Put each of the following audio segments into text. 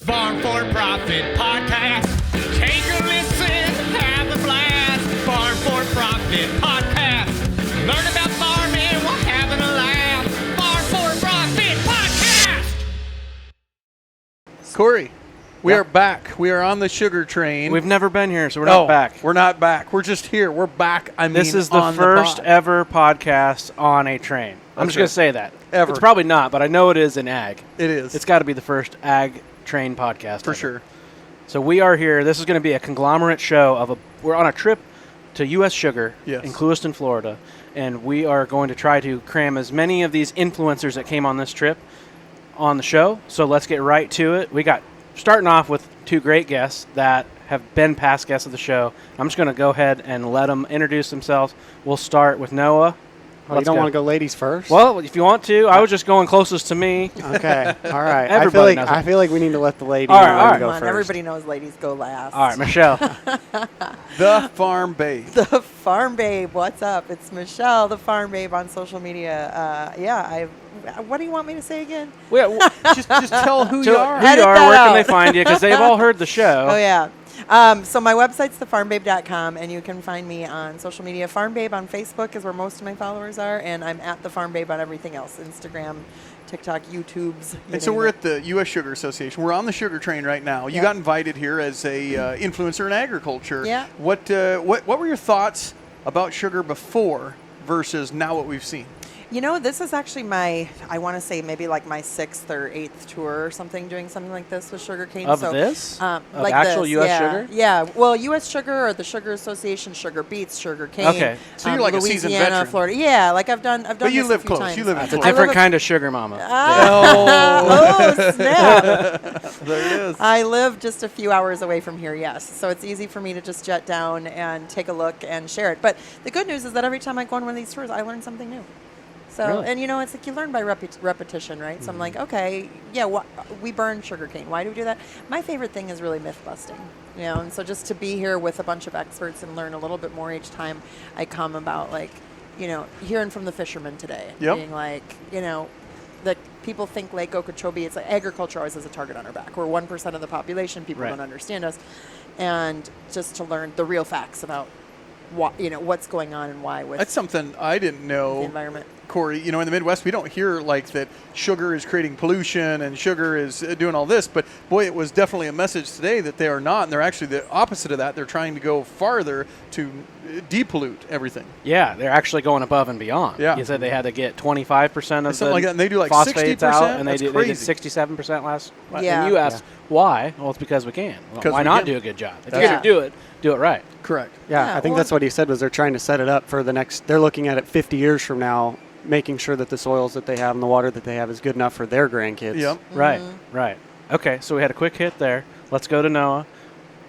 Farm for Profit Podcast. Take a listen, have a blast. Farm for Profit Podcast. Learn about farming while having a laugh. Farm for Profit Podcast. Corey, we are back. We are on the sugar train. We've never been here, so we're not back. We're not back. We're just here. We're back. This is the first ever podcast on a train. I'm just going to say that. Ever. It's probably not, but I know it is in ag. It is. It's got to be the first ag train podcast For ever. sure. So we are here. This is going to be a conglomerate show we're on a trip to U.S. Sugar in Clewiston, Florida, and we are going to try to cram as many of these influencers that came on this trip on the show. So let's get right to it. We got starting off with two great guests that have been past guests of the show. I'm just going to go ahead and let them introduce themselves. We'll start with Noah. You don't want to go ladies first? Well, if you want to. I was just going closest to me. Okay. All right. Everybody I feel like we need to let the ladies all right. go first. Everybody knows ladies go last. All right, Michelle. The Farm Babe. The Farm Babe. What's up? It's Michelle, the Farm Babe on social media. What do you want me to say again? just tell who you are. Who you are, where can they find you? Because they've all heard the show. Oh, yeah. So my website's thefarmbabe.com, and you can find me on social media. Farm Babe on Facebook is where most of my followers are, and I'm at the Farm Babe on everything else: Instagram, TikTok, YouTube's. And so we're at the U.S. Sugar Association. We're on the sugar train right now. You got invited here as a influencer in agriculture. Yeah. What were your thoughts about sugar before versus now what we've seen? You know, this is actually I want to say maybe like my 6th or 8th tour or something, doing something like this with sugarcane. Of this? Of like actual U.S. sugar? Yeah. Well, U.S. Sugar or the Sugar Association, sugar beets, sugar cane. Okay. So you're like Louisiana, a seasoned veteran. Florida. Yeah, like I've done But you this live a few close. times. You live in It's a Florida. different kind of sugar mama. Oh, snap. There it is. I live just a few hours away from here, yes. So it's easy for me to just jet down and take a look and share it. But the good news is that every time I go on one of these tours, I learn something new. So, really? And it's like you learn by repetition, right? So I'm like, okay, yeah, we burn sugarcane. Why do we do that? My favorite thing is really myth busting, and so just to be here with a bunch of experts and learn a little bit more each time I come about, like, hearing from the fishermen today, being like, that people think Lake Okeechobee, it's like agriculture always has a target on our back. We're 1% of the population. People don't understand us. And just to learn the real facts about what's going on and why with That's something I didn't know. the environment. Corey, in the Midwest, we don't hear like that sugar is creating pollution and sugar is doing all this. But boy, it was definitely a message today that they are not. And they're actually the opposite of that. They're trying to go farther to depollute everything. Yeah, they're actually going above and beyond. Yeah. You said they had to get 25% of something like that, and they do like phosphates 60%? out, and they That's did crazy. 67% last. Yeah. And you asked why? Well, it's because we can. Well, 'Cause why we not can. do a good job? If Yeah. you're going to do it right. Correct. Yeah, I think that's what he said was they're trying to set it up for the next. They're looking at it 50 years from now, making sure that the soils that they have and the water that they have is good enough for their grandkids. Yep. Right. Okay, so we had a quick hit there. Let's go to Noah.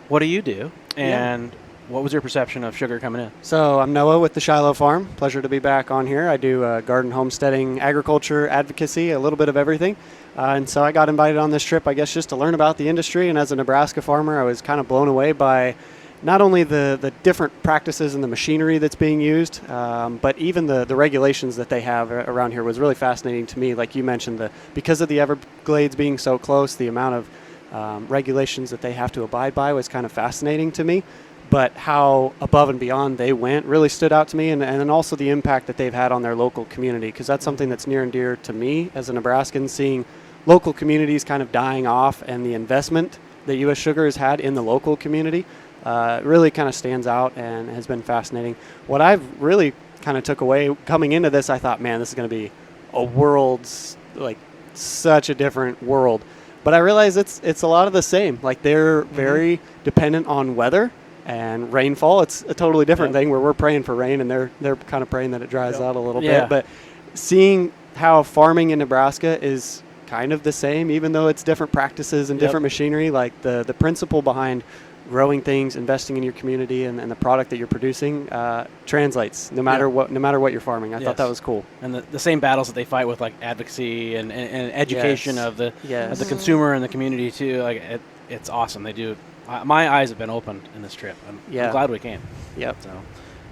What do you do? And what was your perception of sugar coming in? So I'm Noah with the Shiloh Farm. Pleasure to be back on here. I do garden homesteading, agriculture, advocacy, a little bit of everything. And so I got invited on this trip, I guess, just to learn about the industry. And as a Nebraska farmer, I was kind of blown away by not only the different practices and the machinery that's being used, but even the regulations that they have around here was really fascinating to me. Like you mentioned, because of the Everglades being so close, the amount of regulations that they have to abide by was kind of fascinating to me. But how above and beyond they went really stood out to me, and then also the impact that they've had on their local community, because that's something that's near and dear to me as a Nebraskan, seeing local communities kind of dying off, and the investment that U.S. Sugar has had in the local community really kind of stands out and has been fascinating. What I've really kind of took away coming into this, I thought, man, this is going to be a world's, like, such a different world. But I realize it's a lot of the same. Like, they're very dependent on weather and rainfall. It's a totally different thing where we're praying for rain and they're kind of praying that it dries out a little bit. But seeing how farming in Nebraska is kind of the same, even though it's different practices and different machinery, like the principle behind growing things, investing in your community, and the product that you're producing translates no matter what you're farming. I thought that was cool. And the same battles that they fight with, like advocacy and education of the consumer and the community too. Like it's awesome. They do. My eyes have been opened in this trip. I'm glad we came. Yep. So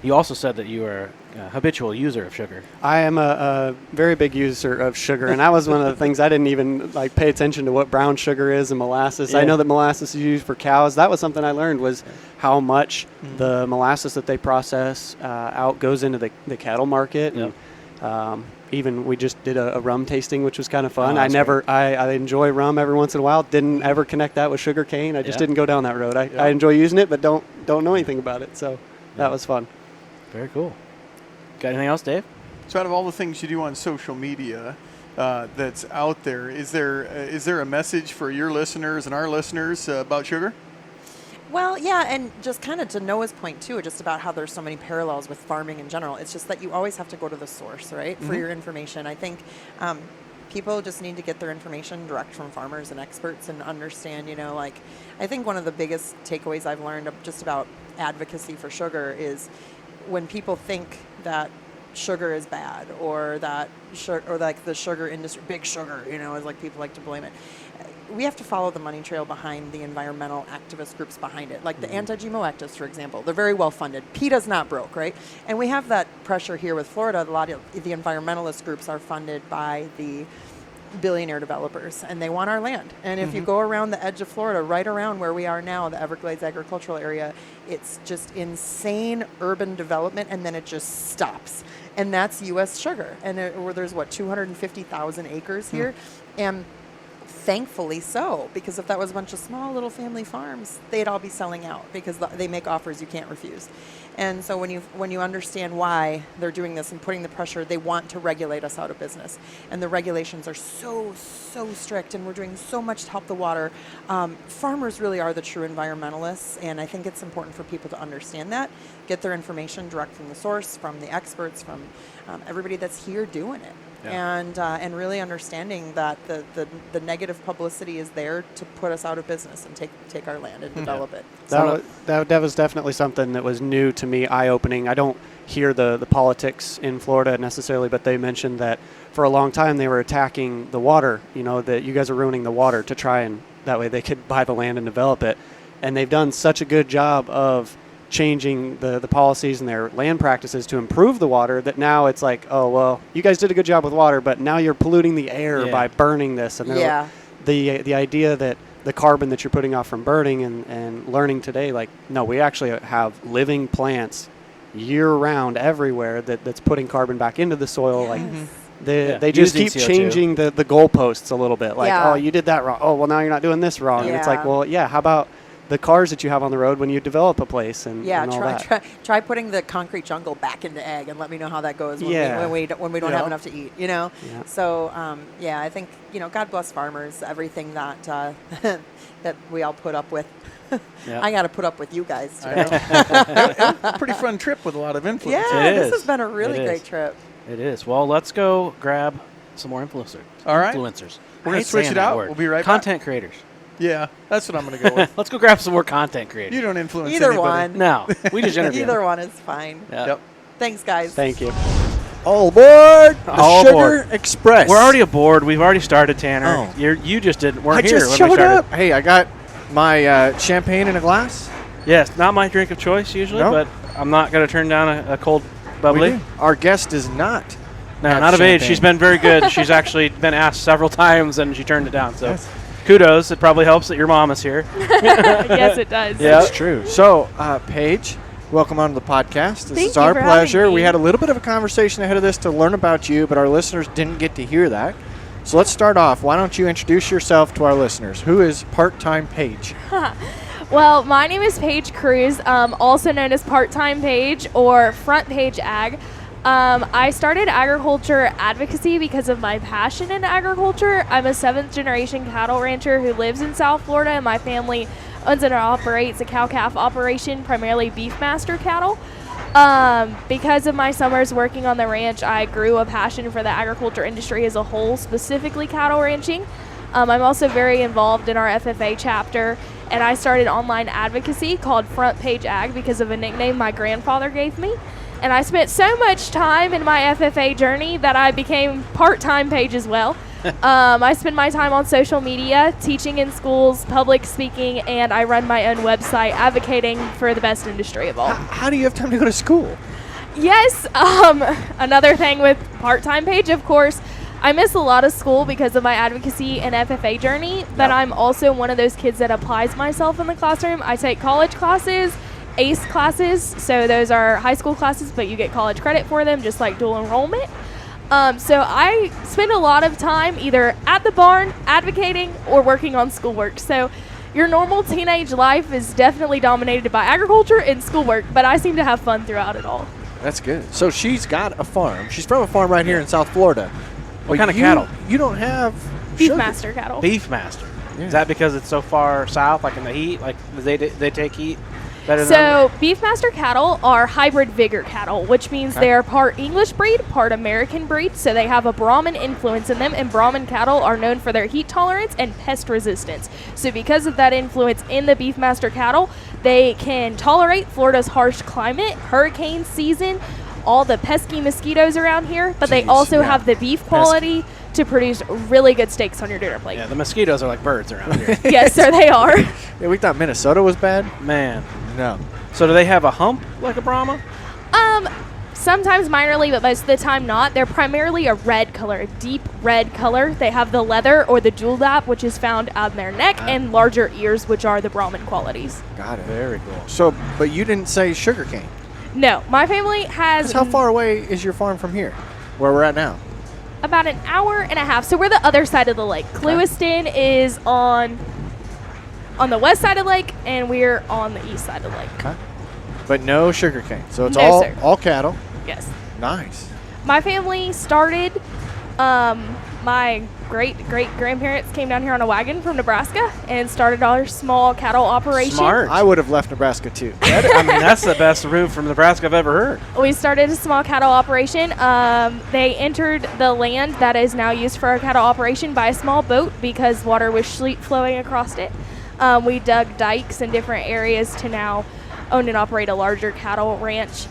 You also said that you were a habitual user of sugar. I am a very big user of sugar, and that was one of the things I didn't even pay attention to what brown sugar is and molasses. Yeah. I know that molasses is used for cows. That was something I learned, was how much the molasses that they process out goes into the cattle market. Yep. And, even we just did a rum tasting, which was kind of fun. Oh, that's I enjoy rum every once in a while. Didn't ever connect that with sugar cane. I just Yeah. didn't go down that road. I enjoy using it, but don't know anything about it. So that was fun. Very cool. Got anything else, Dave? So out of all the things you do on social media that's out there, is there a message for your listeners and our listeners about sugar? Well, yeah, and just kind of to Noah's point too, just about how there's so many parallels with farming in general. It's just that you always have to go to the source, right, for your information. I think people just need to get their information direct from farmers and experts and understand, I think one of the biggest takeaways I've learned just about advocacy for sugar is when people think that sugar is bad or that the sugar industry, big sugar, is like people like to blame it. We have to follow the money trail behind the environmental activist groups behind it. Like the anti-GMO activists, for example, they're very well funded. PETA's not broke, right? And we have that pressure here with Florida. A lot of the environmentalist groups are funded by the billionaire developers, and they want our land. And if you go around the edge of Florida, right around where we are now, the Everglades agricultural area, it's just insane urban development, and then it just stops. And that's U.S. sugar. And there's, 250,000 acres here? And thankfully so, because if that was a bunch of small little family farms, they'd all be selling out because they make offers you can't refuse. And so when you understand why they're doing this and putting the pressure, they want to regulate us out of business. And the regulations are so strict, and we're doing so much to help the water. Farmers really are the true environmentalists, and I think it's important for people to understand that, get their information direct from the source, from the experts, from everybody that's here doing it. Yeah. And really understanding that the negative publicity is there to put us out of business and take our land and develop it. That was definitely something that was new to me, eye-opening. I don't hear the politics in Florida necessarily, but they mentioned that for a long time they were attacking the water, that you guys are ruining the water to try and that way they could buy the land and develop it. And they've done such a good job of changing the policies and their land practices to improve the water that now it's like, oh, well, you guys did a good job with water, but now you're polluting the air by burning this. And the idea that the carbon that you're putting off from burning and learning today, no, we actually have living plants year-round everywhere that's putting carbon back into the soil. Yes. They just Using keep CO2. changing the goalposts a little bit. Oh, you did that wrong. Oh, well, now you're not doing this wrong. And it's like, well, how about the cars that you have on the road when you develop a place and all that. Try putting the concrete jungle back into ag and let me know how that goes when we don't have enough to eat. Yeah. So I think God bless farmers. Everything that that we all put up with. I got to put up with you guys too. Pretty fun trip with a lot of influence. Yeah, this has been a really great trip. It is. Well, let's go grab some more influencers. All right. Influencers. We're going to switch it out. We'll be right back. Content creators. Yeah, that's what I'm going to go with. Let's go grab some more content creators. You don't influence Either anybody. one. No, we just interview Either them. one is fine. Yep. Thanks, guys. Thank you. All aboard the All Sugar aboard. Express. We're already aboard. We've already started, Tanner. Oh. You just weren't I here just when we showed started. up. Hey, I got my champagne in a glass. Yes, not my drink of choice usually, No. but I'm not going to turn down a cold bubbly. We do. Our guest is not. No, have not of age. champagne. She's been very good. She's actually been asked several times, and she turned it down. So Yes. kudos. It probably helps that your mom is here. Yes, it does. Yeah. That's true. So, Paige, welcome onto the podcast. This Thank is you our for pleasure. having me. We had a little bit of a conversation ahead of this to learn about you, but our listeners didn't get to hear that. So let's start off. Why don't you introduce yourself to our listeners? Who is Part-Time Paige? Well, my name is Paige Cruz, also known as Part-Time Paige or frontpaigeag. I started agriculture advocacy because of my passion in agriculture. I'm a 7th-generation cattle rancher who lives in South Florida, and my family owns and operates a cow-calf operation, primarily Beefmaster cattle. Because of my summers working on the ranch, I grew a passion for the agriculture industry as a whole, specifically cattle ranching. I'm also very involved in our FFA chapter, and I started online advocacy called frontpaigeag because of a nickname my grandfather gave me. And I spent so much time in my FFA journey that I became part-time Paige as well. I spend my time on social media, teaching in schools, public speaking, and I run my own website advocating for the best industry of all. How do you have time to go to school? Yes, another thing with part-time Paige, of course, I miss a lot of school because of my advocacy and FFA journey, but I'm also one of those kids that applies myself in the classroom. I take college classes, ACE classes, so those are high school classes, but you get college credit for them, just like dual enrollment. So I spend a lot of time either at the barn, advocating, or working on schoolwork. So your normal teenage life is definitely dominated by agriculture and schoolwork, but I seem to have fun throughout it all. That's good. So she's got a farm. She's from a farm right here in South Florida. What kind of cattle? You don't have Beefmaster cattle. Beefmaster. Yeah. Is that because it's so far south, like in the heat? Like they take heat better than So Beefmaster cattle are hybrid vigor cattle, which means they are part English breed, part American breed. So they have a Brahman influence in them, and Brahman cattle are known for their heat tolerance and pest resistance. So because of that influence in the Beefmaster cattle, they can tolerate Florida's harsh climate, hurricane season, all the pesky mosquitoes around here, but they also have the beef quality to produce really good steaks on your dinner plate. Yeah, the mosquitoes are like birds around here. Yes, sir, they are. Yeah, we thought Minnesota was bad. Man. No. So do they have a hump like a Brahma? Sometimes minorly, but most of the time not. They're primarily a red color, a deep red color. They have the leather or the jewel lap, which is found on their neck, and larger ears, which are the Brahman qualities. Got it. Very cool. So, but you didn't say sugarcane. No, my family has How far away is your farm from here, where we're at now? about an hour and a half. So we're the other side of the lake. Clewiston is on the west side of the lake, and we're on the east side of the lake. Okay. But no sugarcane. So it's No, sir. all cattle. Yes. Nice. My family started, my great-great-grandparents came down here on a wagon from Nebraska and started our small cattle operation. Smart. I would have left Nebraska too. I mean, that's the best route from Nebraska I've ever heard. We started a small cattle operation. They entered the land that is now used for our cattle operation by a small boat because water was sleet flowing across it. We dug dikes in different areas to now own and operate a larger cattle ranch.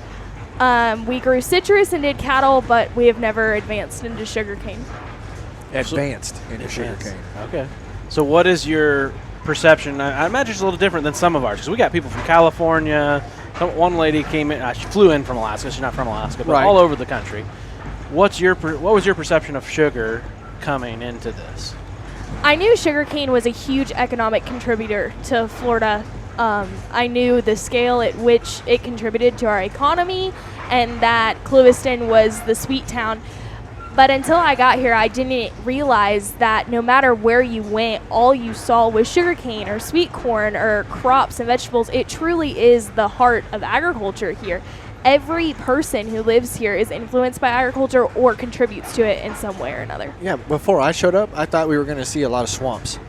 We grew citrus and did cattle, but we have never advanced into sugarcane. Advanced into sugarcane. Okay. So what is your perception? I imagine it's a little different than some of ours because we got people from California. One lady came in. She flew in from Alaska. She's not from Alaska, but Right. all over the country. What was your perception of sugar coming into this? I knew sugarcane was a huge economic contributor to Florida. I knew the scale at which it contributed to our economy and that Clewiston was the sweet town. But until I got here, I didn't realize that no matter where you went, all you saw was sugarcane or sweet corn or crops and vegetables. It truly is the heart of agriculture here. Every person who lives here is influenced by agriculture or contributes to it in some way or another. Yeah, before I showed up, I thought we were going to see a lot of swamps.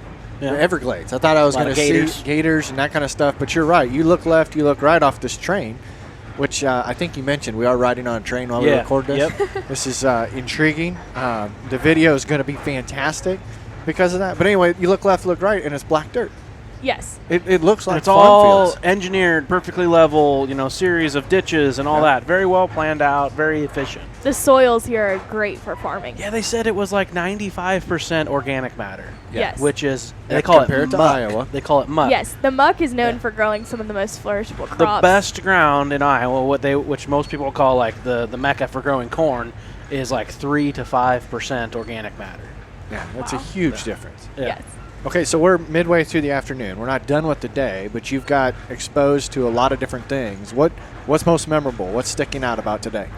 Yeah. Everglades. I thought I was A lot going of to gators. see gators and that kind of stuff, but you're right. You look left, you look right off this train, which I think you mentioned we are riding on a train while we record this. Yep. This is intriguing. The video is going to be fantastic because of that. But anyway, you look left, look right, and it's black dirt. Yes. It looks like It's farm all fields. engineered, perfectly level, series of ditches and all that. Very well planned out, very efficient. The soils here are great for farming. Yeah, they said it was like 95% organic matter. Yes. Which is, Yeah, they call it compared to muck. Iowa. They call it muck. Yes, the muck is known for growing some of the most flourishable The crops. best ground in Iowa, which most people call like the mecca for growing corn, is like 3 to 5% organic matter. Yeah, that's a huge difference. Yeah. Yes. Okay, so we're midway through the afternoon. We're not done with the day, but you've got exposed to a lot of different things. What's most memorable? What's sticking out about today?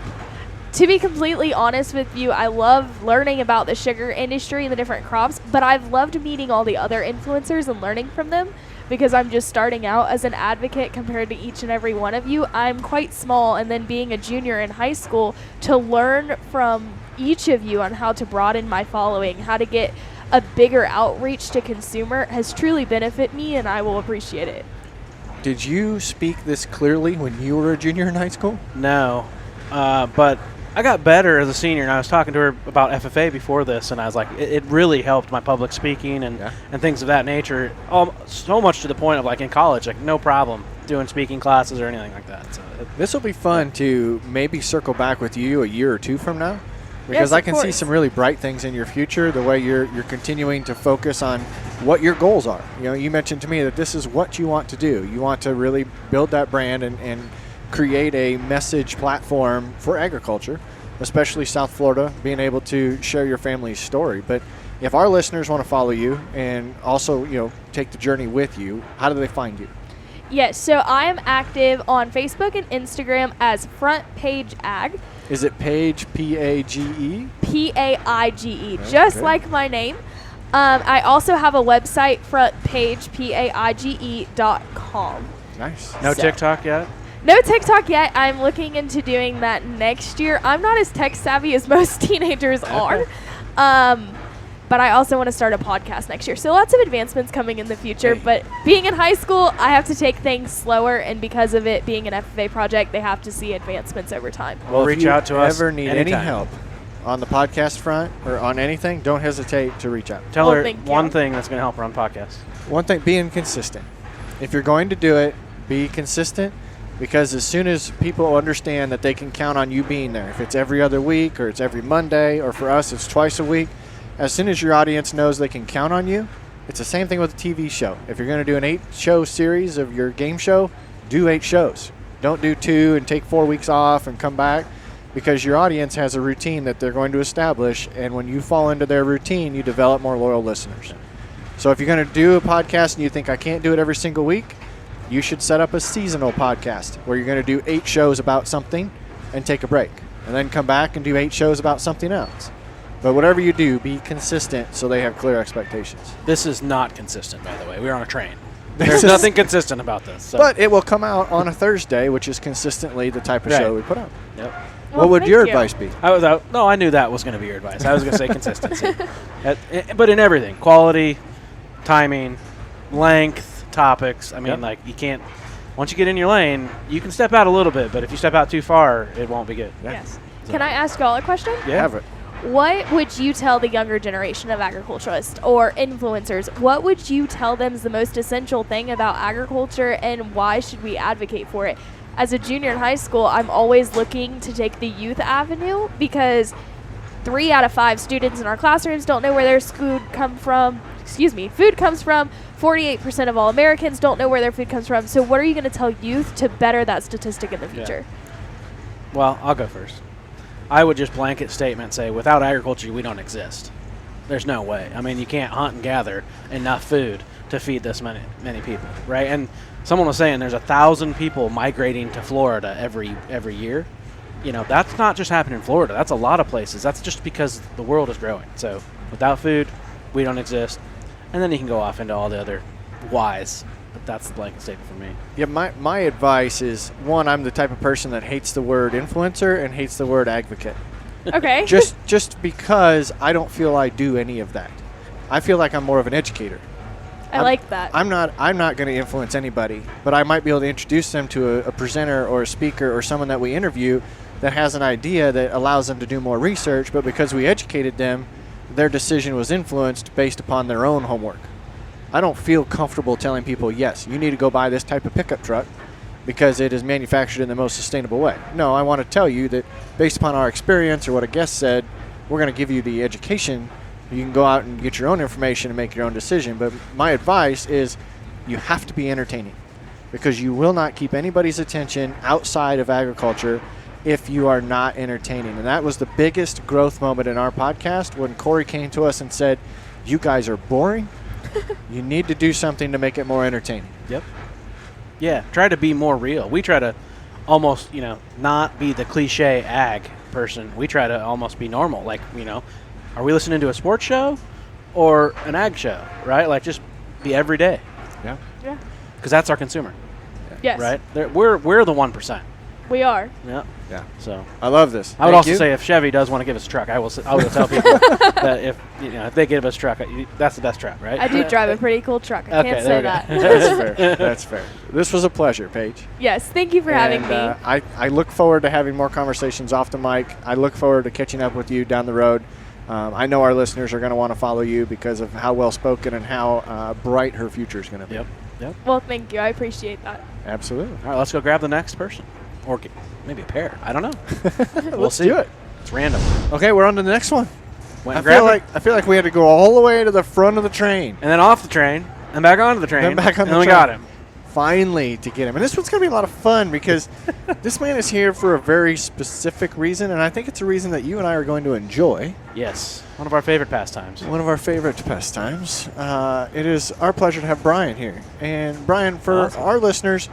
To be completely honest with you, I love learning about the sugar industry and the different crops, but I've loved meeting all the other influencers and learning from them because I'm just starting out as an advocate compared to each and every one of you. I'm quite small, and then being a junior in high school, to learn from each of you on how to broaden my following, how to get a bigger outreach to consumer has truly benefited me, and I will appreciate it. Did you speak this clearly when you were a junior in high school? No, but I got better as a senior, and I was talking to her about FFA before this, and I was like, it really helped my public speaking and things of that nature. So much to the point of like in college, like no problem doing speaking classes or anything like that. So This will be fun to maybe circle back with you a year or two from now. Because Yes, I of can see course. some really bright things in your future, the way you're continuing to focus on what your goals are. You know, you mentioned to me that this is what you want to do. You want to really build that brand and create a message platform for agriculture, especially South Florida, being able to share your family's story. But if our listeners want to follow you and also, take the journey with you, how do they find you? Yes, so I am active on Facebook and Instagram as frontpaigeag. Is it Paige, P-A-G-E? P-A-I-G-E, just Okay. like my name. I also have a website, frontpaigePAIGE.com. Nice. No So- TikTok yet? No TikTok yet. I'm looking into doing that next year. I'm not as tech savvy as most teenagers are. But I also want to start a podcast next year. So lots of advancements coming in the future. Hey. But being in high school, I have to take things slower. And because of it being an FFA project, they have to see advancements over time. Well, if reach you out to us ever need any anytime. help on the podcast front or on anything, don't hesitate to reach out. Tell Well, her thank you. one thing that's going to help her on podcasts. One thing, being consistent. If you're going to do it, be consistent, because as soon as people understand that they can count on you being there, if it's every other week or it's every Monday, or for us it's twice a week, as soon as your audience knows they can count on you, it's the same thing with a TV show. If you're going to do an 8-show series of your game show, do 8 shows. Don't do 2 and take 4 weeks off and come back, because your audience has a routine that they're going to establish, and when you fall into their routine, you develop more loyal listeners. So if you're going to do a podcast and you think I can't do it every single week, you should set up a seasonal podcast where you're going to do 8 shows about something and take a break, and then come back and do 8 shows about something else. But whatever you do, be consistent so they have clear expectations. This is not consistent, by the way. We're on a train. There's nothing consistent about this. So. But it will come out on a Thursday, which is consistently the type of Right. show we put out. Yep. Well, What would thank your you. advice be? No, I knew that was going to be your advice. I was going to say consistency. But in everything, quality, timing, length, topics. I mean, Yep. you can't, once you get in your lane, you can step out a little bit, but if you step out too far, it won't be good. Yeah. Yes. Can I ask y'all a question? Yeah. Have it. What would you tell the younger generation of agriculturists or influencers? What would you tell them is the most essential thing about agriculture, and why should we advocate for it? As a junior in high school, I'm always looking to take the youth avenue, because 3 out of 5 students in our classrooms don't know where their food comes from. 48% of all Americans don't know where their food comes from. So what are you going to tell youth to better that statistic in the future? Well, I'll go first. I would just blanket statement say, without agriculture, we don't exist. There's no way. I mean, you can't hunt and gather enough food to feed this many people, right? And someone was saying there's 1,000 people migrating to Florida every year. That's not just happening in Florida. That's a lot of places. That's just because the world is growing. So without food, we don't exist. And then you can go off into all the other whys. But that's the blanket statement for me. Yeah, my advice is, one, I'm the type of person that hates the word influencer and hates the word advocate. Okay. just because I don't feel I do any of that. I feel like I'm more of an educator. I like that. I'm not going to influence anybody, but I might be able to introduce them to a presenter or a speaker or someone that we interview that has an idea that allows them to do more research, but because we educated them, their decision was influenced based upon their own homework. I don't feel comfortable telling people, yes, you need to go buy this type of pickup truck because it is manufactured in the most sustainable way. No, I want to tell you that based upon our experience or what a guest said, we're going to give you the education. You can go out and get your own information and make your own decision. But my advice is you have to be entertaining, because you will not keep anybody's attention outside of agriculture if you are not entertaining. And that was the biggest growth moment in our podcast when Corey came to us and said, you guys are boring. You need to do something to make it more entertaining. Yep. Yeah, try to be more real. We try to almost, not be the cliche ag person. We try to almost be normal. Are we listening to a sports show or an ag show, right? Just be every day. Yeah. Yeah. Because that's our consumer, Yes. right? We're the 1%. We are. Yeah. Yeah. So I love this. I would Thank also you. say if Chevy does want to give us a truck, I will tell people that if they give us a truck, that's the best truck, right? I do drive a pretty cool truck. I Okay, can't there say we that. go. That's fair. That's fair. This was a pleasure, Paige. Yes. Thank you for having me. I look forward to having more conversations off the mic. I look forward to catching up with you down the road. I know our listeners are going to want to follow you because of how well spoken and how bright her future is going to be. Yep. Well, thank you. I appreciate that. Absolutely. All right, let's go grab the next person, or maybe a pair. I don't know. Let's see. do it. It's random. Okay, we're on to the next one. Went I and grabbed it, feel like we had to go all the way to the front of the train. and then off the train, and back onto the train, Then back on and the then we train. got him. Finally to get him. And this one's going to be a lot of fun because this man is here for a very specific reason, and I think it's a reason that you and I are going to enjoy. Yes, one of our favorite pastimes. One of our favorite pastimes. It is our pleasure to have Brian here. And Brian, for Awesome. our listeners,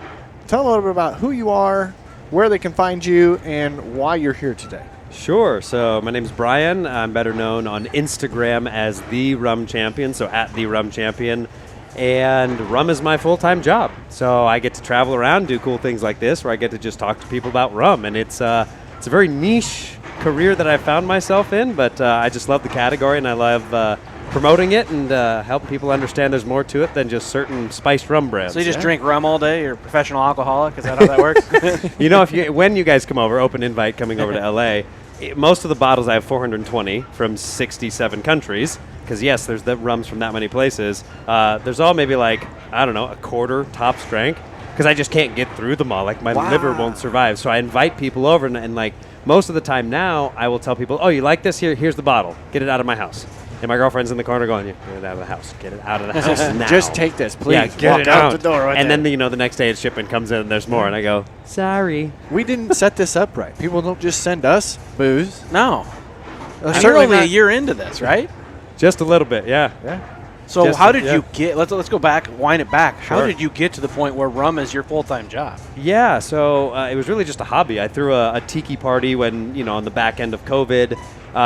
tell them a little bit about who you are, where they can find you, and why you're here today. Sure. So my name's Brian. I'm better known on Instagram as The Rum Champion, so at The Rum Champion. And rum is my full-time job. So I get to travel around, do cool things like this, where I get to just talk to people about rum. And it's a very niche career that I found myself in, but I just love the category, and I love promoting it and helping people understand there's more to it than just certain spiced rum brands. So you just drink rum all day? You're a professional alcoholic? Is that how that works? You know, when you guys come over, open invite coming over to LA, most of the bottles I have 420 from 67 countries. Because, yes, there's the rums from that many places. There's all maybe like, I don't know, a quarter top strength. Because I just can't get through them all. Like, my liver won't survive. So I invite people over. And like, most of the time now, I will tell people, oh, you like this? Here's the bottle. Get it out of my house. And my girlfriend's in the corner going, get it out of the house. Get it out of the house now. Just take this, please. Yeah, get Walk it out out the door right and there. then, the next day it's shipment comes in and there's more. And I go, sorry. We didn't set this up right. People don't just send us booze. No. And you're Certainly only a not- year into this, right? Just a little bit, yeah. So Just how a- did yeah. you get? Let's go back, wind it back. How Sure. did you get to the point where rum is your full-time job? Yeah, so it was really just a hobby. I threw a tiki party when, on the back end of COVID.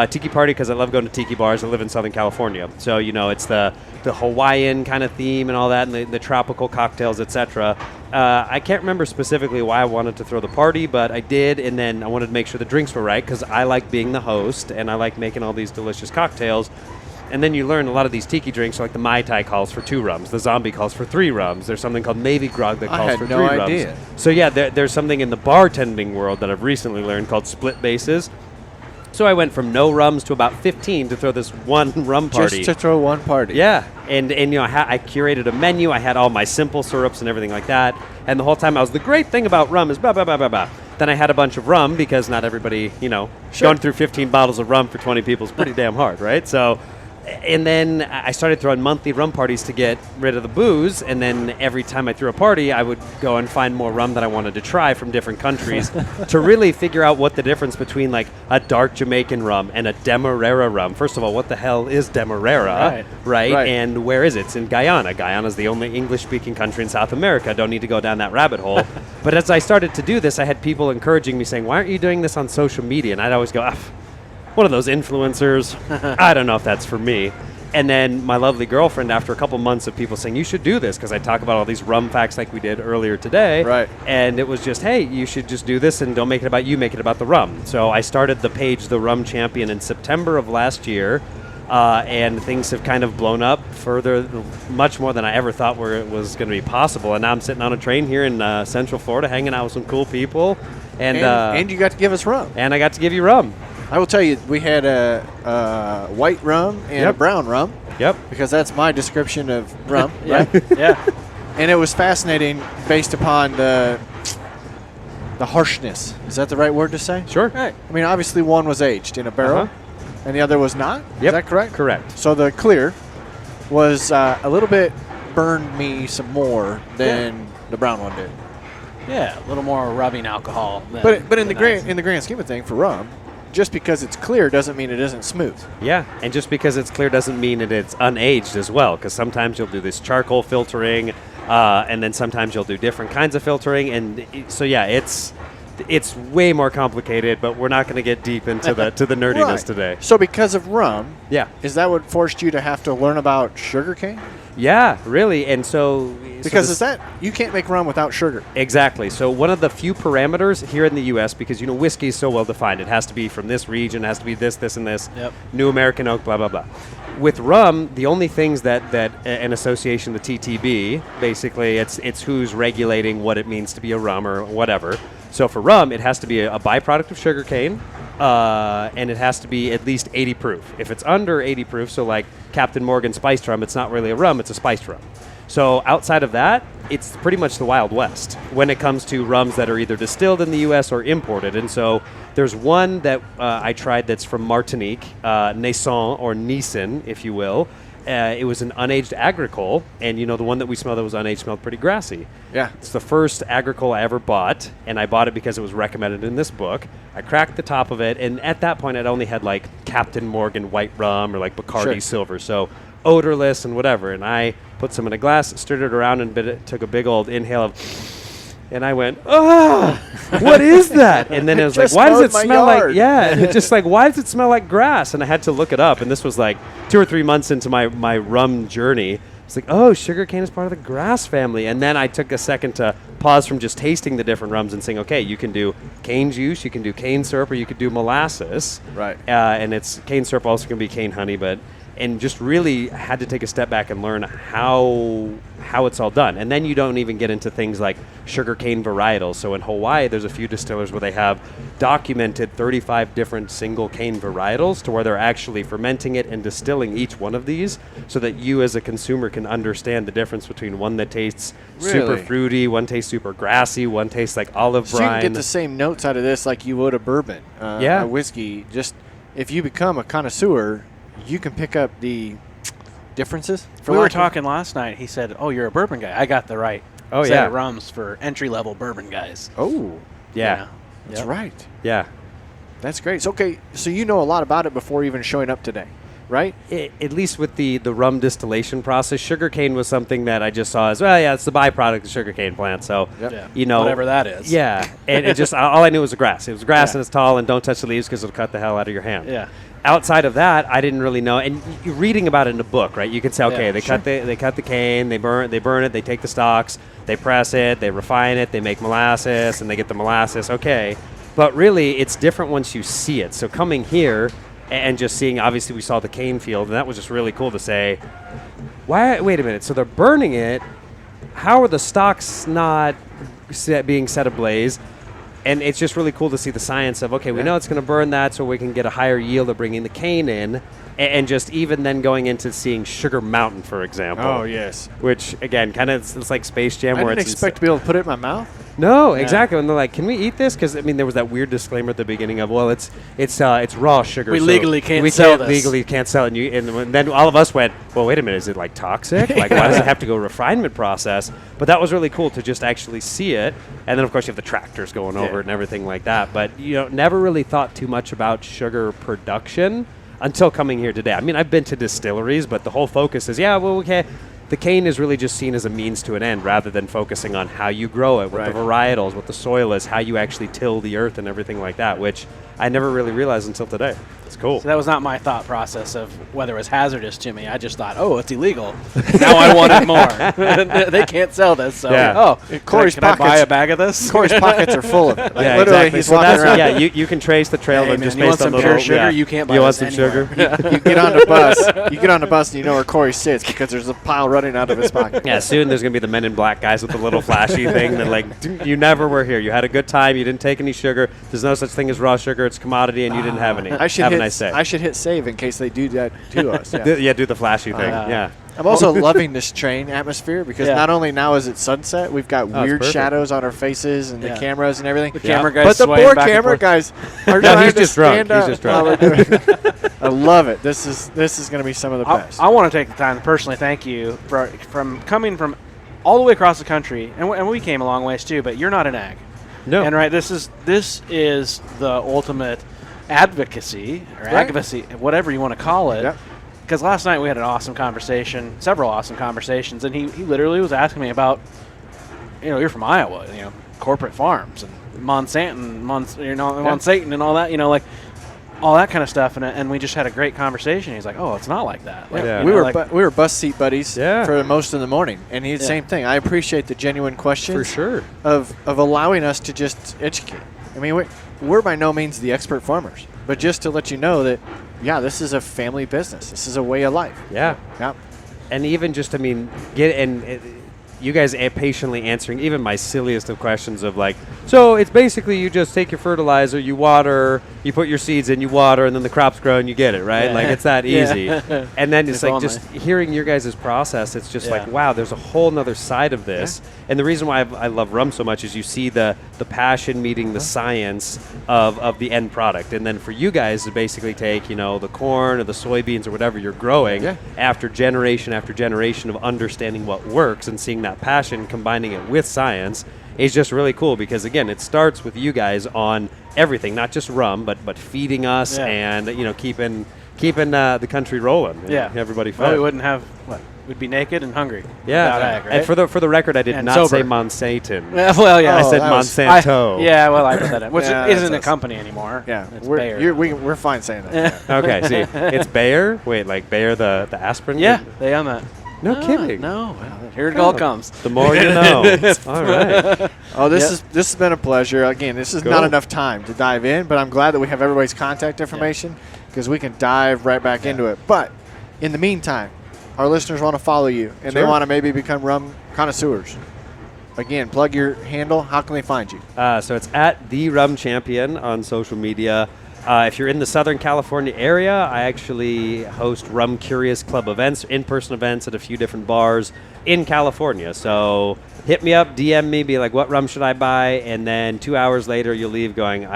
Tiki party because I love going to tiki bars. I live in Southern California. So, it's the Hawaiian kind of theme and all that and the tropical cocktails, etc. I can't remember specifically why I wanted to throw the party, but I did, and then I wanted to make sure the drinks were right because I like being the host and I like making all these delicious cocktails. And then you learn a lot of these tiki drinks, like the Mai Tai calls for 2 rums, the Zombie calls for 3 rums. There's something called Navy Grog that calls for 3 no rums. idea. So yeah, there's something in the bartending world that I've recently learned called split bases. So I went from no rums to about 15 to throw this one rum party. Just to throw one party. Yeah, and I curated a menu. I had all my simple syrups and everything like that. And the whole time I was, the great thing about rum is blah, blah, blah, blah, blah. Then I had a bunch of rum because not everybody, going through 15 bottles of rum for 20 people is pretty damn hard, right? So, and then I started throwing monthly rum parties to get rid of the booze. And then every time I threw a party, I would go and find more rum that I wanted to try from different countries to really figure out what the difference between like a dark Jamaican rum and a Demerara rum. First of all, what the hell is Demerara? Right. And where is it? It's in Guyana. Guyana is the only English-speaking country in South America. Don't need to go down that rabbit hole. But as I started to do this, I had people encouraging me saying, why aren't you doing this on social media? And I'd always go, one of those influencers. I don't know if that's for me. And then my lovely girlfriend, after a couple months of people saying, you should do this, because I talk about all these rum facts like we did earlier today. Right. And it was just, hey, you should just do this and don't make it about you, make it about the rum. So I started the page, The Rum Champion, in September of last year. And things have kind of blown up further, much more than I ever thought it was going to be possible. And now I'm sitting on a train here in Central Florida, hanging out with some cool people. And you got to give us rum. And I got to give you rum. I will tell you, we had a white rum and a brown rum. Yep. Because that's my description of rum. Yeah. Yeah. And it was fascinating based upon the harshness. Is that the right word to say? Sure. Right. I mean, obviously one was aged in a barrel, and the other was not. Yep. Is that correct? Correct. So the clear was a little bit burned me some more than the brown one did. Yeah, a little more rubbing alcohol. But in the grand scheme of things for rum, just because it's clear doesn't mean it isn't smooth. Yeah, and just because it's clear doesn't mean that it's unaged as well, because sometimes you'll do this charcoal filtering, and then sometimes you'll do different kinds of filtering, and so yeah, it's way more complicated, but we're not going to get deep into the nerdiness Right. today. So because of rum, Yeah. is that what forced you to have to learn about sugarcane? Yeah, really, and so Because this- is that you can't make rum without sugar. Exactly. So one of the few parameters here in the U.S., because, whiskey is so well defined. It has to be from this region, it has to be this, this, and this. Yep. New American oak, blah, blah, blah. With rum, the only things that an association, the TTB, basically, it's who's regulating what it means to be a rum or whatever. So for rum, it has to be a byproduct of sugarcane, and it has to be at least 80 proof. If it's under 80 proof, so like Captain Morgan spiced rum, it's not really a rum, it's a spiced rum. So outside of that, it's pretty much the Wild West when it comes to rums that are either distilled in the U.S. or imported. And so there's one that I tried that's from Martinique, Naison or Nissen, if you will. It was an unaged agricole, and the one that we smelled that was unaged smelled pretty grassy. Yeah. It's the first agricole I ever bought, and I bought it because it was recommended in this book. I cracked the top of it, and at that point I'd only had like Captain Morgan white rum or like Bacardi silver, so odorless and whatever. And I put some in a glass, stirred it around, and took a big old inhale of, and I went, what is that? And then it was like, why does it smell like, and it just like, why does it smell like grass? And I had to look it up, and this was like 2 or 3 months into my rum journey. It's like, oh, sugarcane is part of the grass family. And then I took a second to pause from just tasting the different rums and saying, okay, you can do cane juice, you can do cane syrup, or you could do molasses. Right. And it's cane syrup also can be cane honey, and just really had to take a step back and learn how it's all done. And then you don't even get into things like sugarcane varietals. So in Hawaii, there's a few distillers where they have documented 35 different single cane varietals to where they're actually fermenting it and distilling each one of these so that you as a consumer can understand the difference between one that tastes super fruity, one tastes super grassy, one tastes like olive brine. So you can get the same notes out of this like you would a bourbon, a whiskey. Just if you become a connoisseur, you can pick up the differences. We were talking last night. He said, "Oh, you're a bourbon guy. I got the right set of rums for entry-level bourbon guys." Oh, yeah. That's right. Yeah, that's great. So, okay, so you know a lot about it before even showing up today, right? At least with the rum distillation process, sugarcane was something that I just saw as, it's the byproduct of the sugarcane plant. So, whatever that is. Yeah, and it just all I knew was the grass. It was grass and it's tall, and don't touch the leaves because it'll cut the hell out of your hand. Yeah. Outside of that, I didn't really know. And you're reading about it in a book, right? You can say, okay, they cut the cane, they burn it, they take the stalks, they press it, they refine it, they make molasses, and they get the molasses. Okay, but really, it's different once you see it. So coming here and just seeing, obviously, we saw the cane field, and that was just really cool to say. Wait a minute. So they're burning it. How are the stalks not being set ablaze? And it's just really cool to see the science of, okay, we know it's going to burn that so we can get a higher yield of bringing the cane in. And just even then going into seeing Sugar Mountain, for example. Oh, yes. Which, again, kind of it's like Space Jam. I didn't expect to be able to put it in my mouth. No, exactly. And they're like, can we eat this? Because, I mean, there was that weird disclaimer at the beginning of, well, it's raw sugar. We legally can't sell this. We legally can't sell it. And then all of us went, well, wait a minute. Is it, like, toxic? Like, why does it have to go refinement process? But that was really cool to just actually see it. And then, of course, you have the tractors going over it and everything like that. But, never really thought too much about sugar production until coming here today. I mean, I've been to distilleries, but the whole focus is, the cane is really just seen as a means to an end rather than focusing on how you grow it, what the varietals, what the soil is, how you actually till the earth and everything like that, which I never really realized until today. It's cool. So that was not my thought process of whether it was hazardous to me. I just thought, it's illegal. Now I want it more. They can't sell this. So, Corey's can I buy a bag of this? Corey's pockets are full of it. Like literally, he's walking around. Yeah, you can trace the trail just you want based on some pure sugar? You can't buy this anywhere. You get on the bus. You get on the bus and you know where Corey sits because there's a pile running out of his pocket. Yeah, soon there's going to be the Men in Black guys with the little flashy thing that, like, you never were here. You had a good time. You didn't take any sugar. There's no such thing as raw sugar. It's commodity, and you didn't have any. Have a nice day. I should hit save in case they do that to us. Do the flashy thing. I'm also loving this train atmosphere because not only now is it sunset, we've got weird shadows on our faces and the cameras and everything. The camera guys, but the poor camera guys are trying to stand up. He's just drunk. I love it. This is going to be some of the best. I want to take the time to personally thank you from coming from all the way across the country, and we came a long ways too. But you're not an ag. No. And this is the ultimate advocacy or advocacy, whatever you want to call it. Because last night we had an awesome conversation, several awesome conversations, and he literally was asking me about, you're from Iowa, corporate farms and Monsanto and all that, like all that kind of stuff, and we just had a great conversation. He's like, "Oh, it's not like that." We were bus seat buddies for most of the morning, and he's the same thing. I appreciate the genuine questions for sure of allowing us to just educate. I mean, we're by no means the expert farmers, but just to let you know that, this is a family business. This is a way of life. Yeah. And even just, you guys patiently answering even my silliest of questions of like, so it's basically you just take your fertilizer, you water, You put your seeds in, you water, and then the crops grow, and you get it, right? Yeah. Like, it's that easy. And then it's If like only. just hearing your guys' process, it's just like, wow, there's a whole nother side of this. And the reason why I love rum so much is you see the passion meeting the science of the end product. And then for you guys to basically take, the corn or the soybeans or whatever you're growing after generation of understanding what works and seeing that passion, combining it with science, is just really cool because, again, it starts with you guys on everything, not just rum, but feeding us and, keeping the country rolling. Everybody fed. Well, we wouldn't have, we'd be naked and hungry. without ag, right? And for the record, I did And not sober. say Monsanto. Well, yeah. I said that was- Monsanto. I put that in, which Yeah, isn't a that's us. company anymore. Yeah, It's Bayer. we're fine saying that. Okay, see, it's Bayer. Wait, like Bayer the aspirin? Yeah, they own that. No kidding. No, well, here it all comes. The more you know. All right. Oh, this has been a pleasure. Again, this is Cool. not enough time to dive in, but I'm glad that we have everybody's contact information because we can dive right back into it. But in the meantime, our listeners want to follow you and they want to maybe become rum connoisseurs. Again, plug your handle. How can they find you? So it's at The Rum Champion on social media. If you're in the Southern California area, I actually host Rum Curious Club events, in-person events at a few different bars in California. So hit me up, DM me, be like, what rum should I buy? And then 2 hours later, you'll leave going,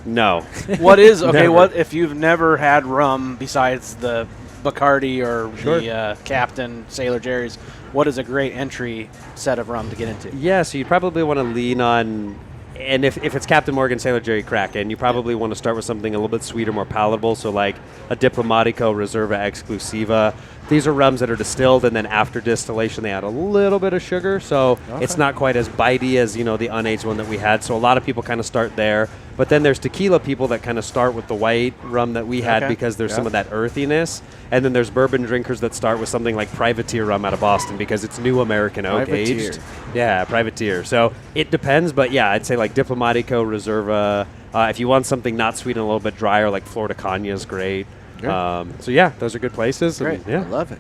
no. What is, okay, Never. what if you've never had rum besides the Bacardi or the Captain, Sailor Jerry's, what is a great entry set of rum to get into? Yeah, so you probably want to lean on, and if it's Captain Morgan, Sailor Jerry, Kraken, you probably want to start with something a little bit sweeter, more palatable. So like a Diplomatico Reserva Exclusiva. These are rums that are distilled, and then after distillation, they add a little bit of sugar. So it's not quite as bitey as, the unaged one that we had. So a lot of people kind of start there. But then there's tequila people that kind of start with the white rum that we had because there's some of that earthiness. And then there's bourbon drinkers that start with something like Privateer rum out of Boston because it's new American oak aged. Yeah, Privateer. So it depends, but yeah, I'd say like Diplomatico, Reserva. If you want something not sweet and a little bit drier, like Florida Cagna is great. So yeah, those are good places. Great. And, yeah. I love it.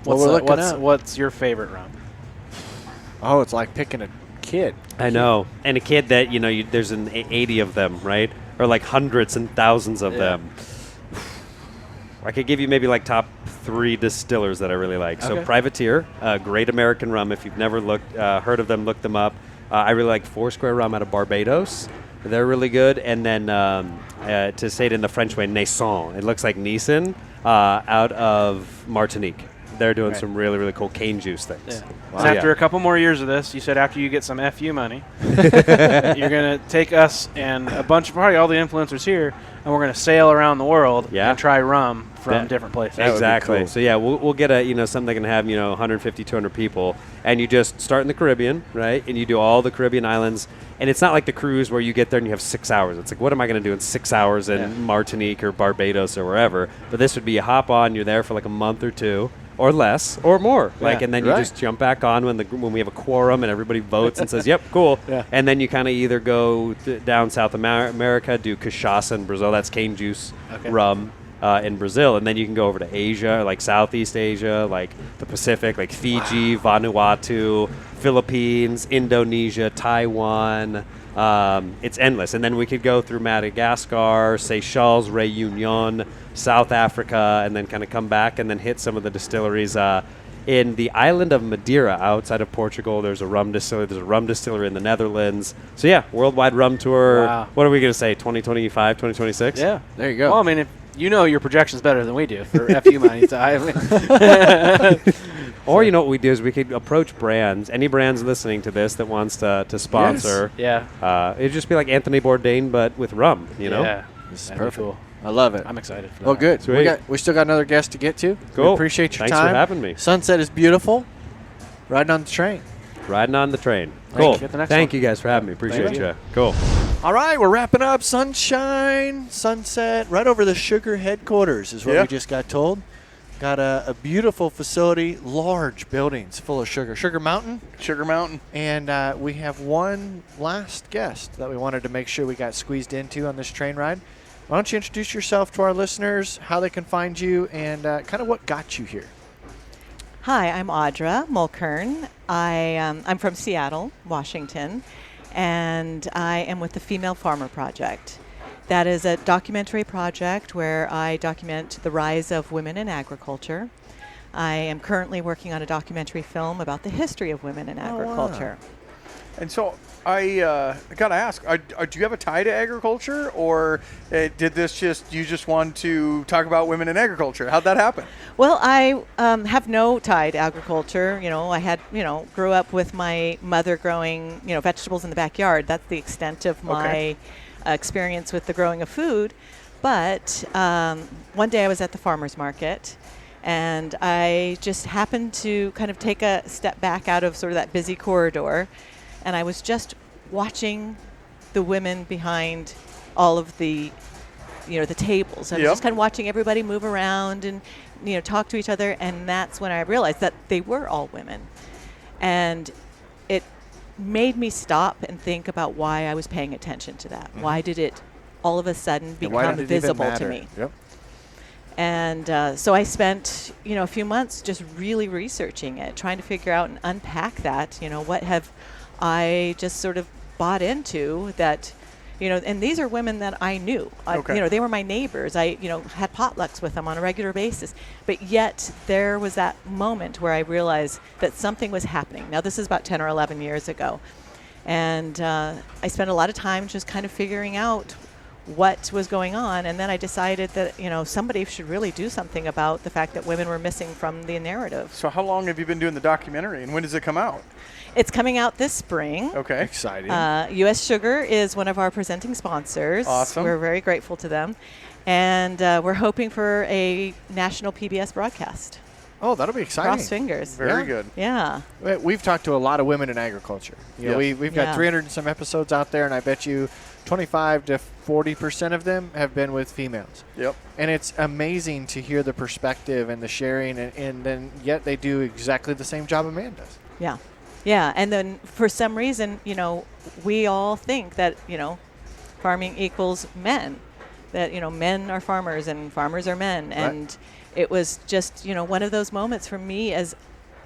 What's your favorite rum? Oh, it's like picking a kid. I know. And a kid that, there's 80 of them, right? Or like hundreds and thousands of them. I could give you maybe like top 3 distillers that I really like. So Privateer, great American rum. If you've never heard of them, look them up. I really like Foursquare rum out of Barbados. They're really good. And then to say it in the French way, Naisson. It looks like Nissan out of Martinique. They're doing some really, really cool cane juice things. Yeah. Wow. So after a couple more years of this, you said after you get some FU money, you're going to take us and a bunch of probably all the influencers here, and we're going to sail around the world and try rum from different places. Exactly. Cool. So yeah, we'll get something that can have 150, 200 people, and you just start in the Caribbean, right? And you do all the Caribbean islands, and it's not like the cruise where you get there and you have 6 hours. It's like, what am I going to do in 6 hours in Martinique or Barbados or wherever? But this would be you hop on, you're there for like a month or two. Or less, or more, and then you just jump back on when we have a quorum and everybody votes and says, "Yep, cool." And then you kind of either go down South America, do cachaça in Brazil, that's cane juice rum in Brazil, and then you can go over to Asia, like Southeast Asia, like the Pacific, like Fiji, Vanuatu, Philippines, Indonesia, Taiwan. It's endless, and then we could go through Madagascar, Seychelles, Réunion, South Africa, and then kind of come back and then hit some of the distilleries in the island of Madeira outside of Portugal. There's a rum distillery. There's a rum distillery in the Netherlands. So yeah, worldwide rum tour. Wow. What are we going to say? 2025, 2026? Yeah, there you go. Well, I mean, if your projections better than we do for FU money. So Or what we do is we could approach brands, any brands listening to this that wants to sponsor. Yes. It'd just be like Anthony Bourdain, but with rum, Yeah. This is That'd be perfect. cool. I love it. I'm excited for that. Well, good. Sweet. We still got another guest to get to. Cool. We appreciate your Thanks time. for having me. Sunset is beautiful. Riding on the train. Riding on the train. Cool. Get the next Thank one. you guys for having me. Appreciate Thank you. Cool. All right, we're wrapping up. Sunshine, sunset, right over the Sugar headquarters is what we just got told. Got a beautiful facility, large buildings full of sugar. Sugar Mountain. Sugar Mountain. And we have one last guest that we wanted to make sure we got squeezed into on this train ride. Why don't you introduce yourself to our listeners, how they can find you, and kind of what got you here? Hi, I'm Audra Mulkern. I'm from Seattle, Washington, and I am with the Female Farmer Project. That is a documentary project where I document the rise of women in agriculture. I am currently working on a documentary film about the history of women in agriculture. Wow. And so I got to ask, do you have a tie to agriculture, or did this you just want to talk about women in agriculture? How'd that happen? Well, I have no tie to agriculture. I had, grew up with my mother growing, vegetables in the backyard. That's the extent of my experience with the growing of food. But one day I was at the farmer's market, and I just happened to kind of take a step back out of sort of that busy corridor, and I was just watching the women behind all of the, the tables. I was just kind of watching everybody move around and, talk to each other, and that's when I realized that they were all women. And it made me stop and think about why I was paying attention to that. Why did it all of a sudden become visible to me? Yep. And so I spent, a few months just really researching it, trying to figure out and unpack that. What have I just sort of bought into that, and these are women that I knew. They were my neighbors. I, had potlucks with them on a regular basis. But yet there was that moment where I realized that something was happening. Now, this is about 10 or 11 years ago. And I spent a lot of time just kind of figuring out what was going on, and then I decided that somebody should really do something about the fact that women were missing from the narrative. So how long have you been doing the documentary, and when does it come out? It's coming out this spring. Okay. Exciting. U.S. Sugar is one of our presenting sponsors. Awesome. We're very grateful to them, and we're hoping for a national PBS broadcast. Oh, that'll be exciting. Cross fingers. Very good. Yeah. We've talked to a lot of women in agriculture. We've got 300 and some episodes out there, and I bet you 25 to 40% of them have been with females. Yep. And it's amazing to hear the perspective and the sharing, and then yet they do exactly the same job a man does. Yeah. Yeah. And then for some reason, we all think that, farming equals men, that, men are farmers and farmers are men. Right. And it was just, one of those moments for me as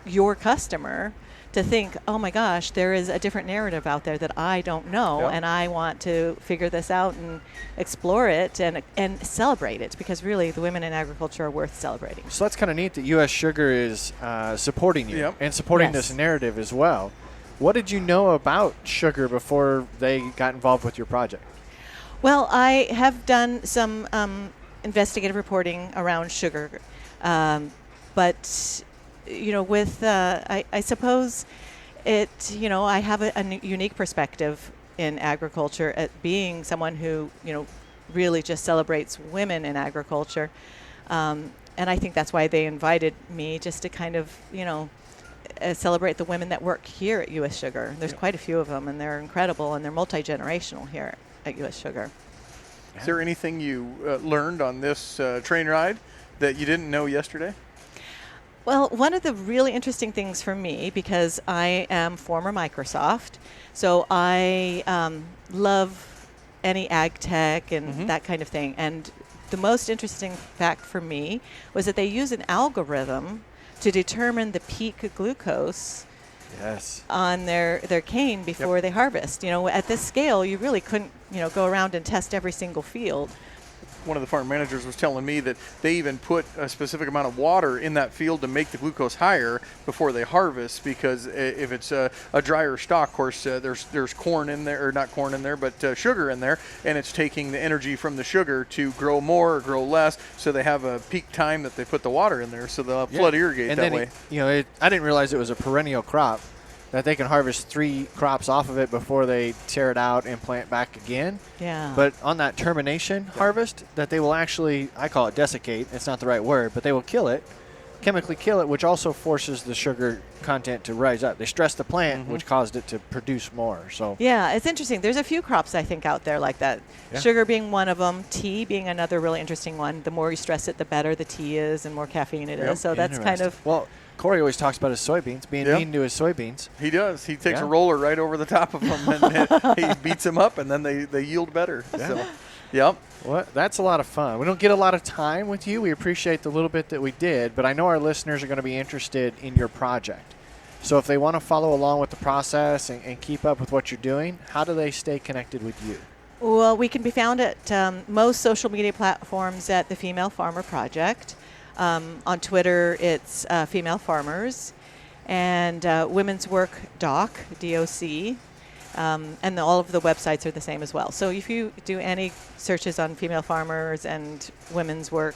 your customer to think, oh my gosh, there is a different narrative out there that I don't know, and I want to figure this out and explore it and celebrate it, because really the women in agriculture are worth celebrating. So that's kind of neat that U.S. Sugar is supporting you and supporting this narrative as well. What did you know about sugar before they got involved with your project? Well, I have done some investigative reporting around sugar, but with I suppose it, I have a unique perspective in agriculture at being someone who, really just celebrates women in agriculture. And I think that's why they invited me, just to kind of, celebrate the women that work here at U.S. Sugar. There's quite a few of them, and they're incredible, and they're multi-generational here at U.S. Sugar. Is there anything you learned on this train ride that you didn't know yesterday? Well, one of the really interesting things for me, because I am former Microsoft, so I love any ag tech and that kind of thing. And the most interesting fact for me was that they use an algorithm to determine the peak glucose on their cane before they harvest. At this scale, you really couldn't, go around and test every single field. One of the farm managers was telling me that they even put a specific amount of water in that field to make the glucose higher before they harvest, because if it's a drier stalk, of course, there's corn in there, or not corn in there, but sugar in there, and it's taking the energy from the sugar to grow more or grow less, so they have a peak time that they put the water in there, so they'll flood irrigate and that then way. I didn't realize it was a perennial crop, that they can harvest 3 crops off of it before they tear it out and plant back again. Yeah. But on that termination harvest, that they will actually, I call it desiccate, it's not the right word, but they will kill it, chemically kill it, which also forces the sugar content to rise up. They stress the plant, which caused it to produce more. So yeah, it's interesting. There's a few crops, I think, out there like that. Yeah. Sugar being one of them, tea being another really interesting one. The more you stress it, the better the tea is and more caffeine it is. So that's kind of... Well, Corey always talks about his soybeans, being mean to his soybeans. He does. He takes a roller right over the top of them, and he beats them up, and then they yield better. Yeah. So, yep. Well, that's a lot of fun. We don't get a lot of time with you. We appreciate the little bit that we did, but I know our listeners are going to be interested in your project. So if they want to follow along with the process and keep up with what you're doing, how do they stay connected with you? Well, we can be found at most social media platforms at the Female Farmer Project. On Twitter, it's Female Farmers, and Women's Work Doc, DOC, and all of the websites are the same as well. So if you do any searches on female farmers and women's work,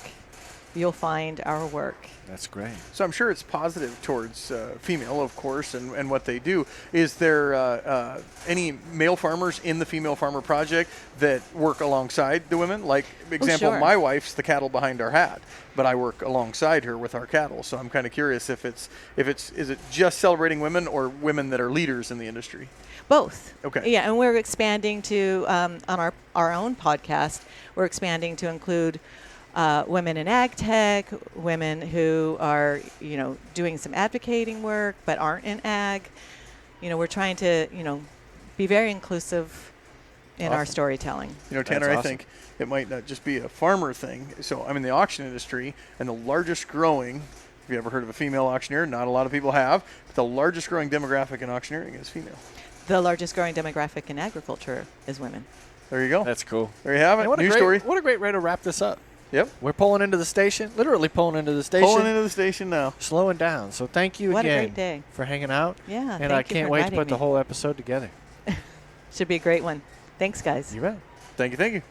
you'll find our work. That's great. So I'm sure it's positive towards female, of course, and what they do. Is there any male farmers in the Female Farmer Project that work alongside the women? Like, example, sure. my wife's the cattle behind our hat, but I work alongside her with our cattle. So I'm kind of curious is it just celebrating women or women that are leaders in the industry? Both. Okay. Yeah, and we're expanding to, on our own podcast, we're expanding to include women in ag tech, women who are, doing some advocating work but aren't in ag. We're trying to, be very inclusive in our storytelling. Tanner, That's I awesome. think it might not just be a farmer thing. So I'm in the auction industry, and the largest growing, have you ever heard of a female auctioneer? Not a lot of people have, but the largest growing demographic in auctioneering is female. The largest growing demographic in agriculture is women. There you go. That's cool. There you have it. And New story. What a great way to wrap this up. Yep. We're pulling into the station, literally pulling into the station. Pulling into the station now. Slowing down. So thank you What a again great day. for hanging out. Yeah, And thank I you can't for wait to inviting put the me. whole episode together. Should be a great one. Thanks, guys. You bet. Thank you.